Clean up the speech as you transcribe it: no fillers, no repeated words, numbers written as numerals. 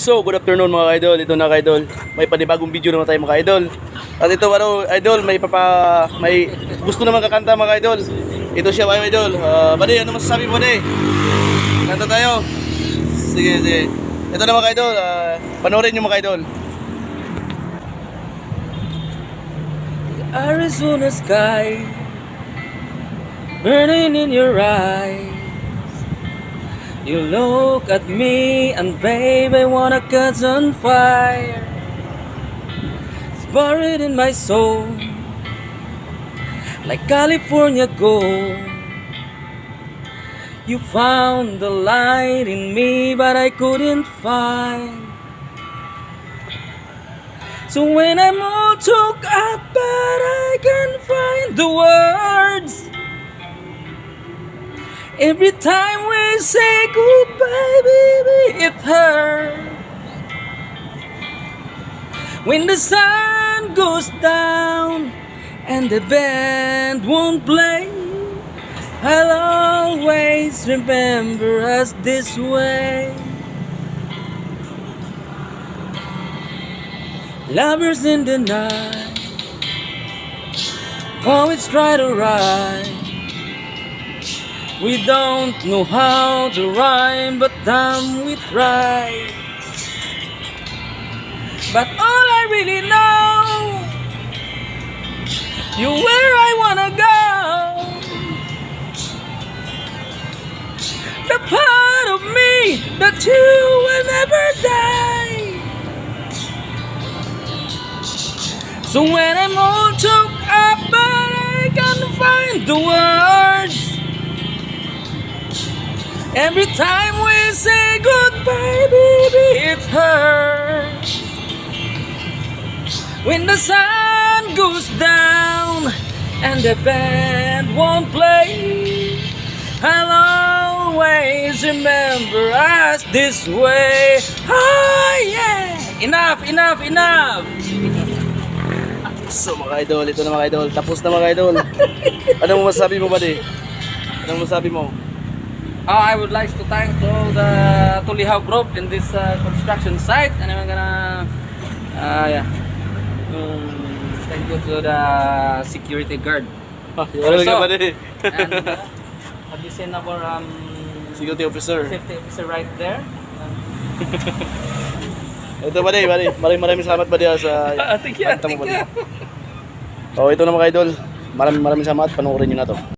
So, good afternoon mga ka-idol. Ito na ka-idol. May panibagong video naman tayo mga ka-idol. At ito idol, may gusto naman kakanta mga ka-idol. Ito siya mga idol. Buddy, ano masasabi mo buddy? Kanta tayo. Sige, sige. Ito na mga ka-idol. Panoorin niyo mga ka-idol. Arizona sky burning in your eyes. You look at me and babe, I wanna catch on fire. It's buried in my soul like California gold. You found the light in me but I couldn't find. So when I'm all took up but I can't find the words. Every time we say goodbye, baby, it hurts. When the sun goes down and the band won't play, I'll always remember us this way. Lovers in the night, poets try to write. We don't know how to rhyme, but damn we try. But all I really know, you're where I wanna go. The part of me that you will never die. So when I'm all choked up, but I can't find the words. Every time we say goodbye, baby, it hurts. When the sun goes down and the band won't play, I'll always remember us this way. Oh yeah! Enough, enough, enough! So mga idol, ito na mga idol. Tapos na mga idol. Ano mo masasabi mo buddy? Ano mo masasabi mo? I would like to thank all the Tulihaw group in this construction site, and I'm gonna thank you to the security guard. Welcome buddy. And have you seen our Security officer. safety officer right there? Ito buddy. Maraming salamat buddy sa Thank you, kanta mo, thank buddy. you. Oh, ito na mga idol. Maraming salamat. Panoorin niyo na to.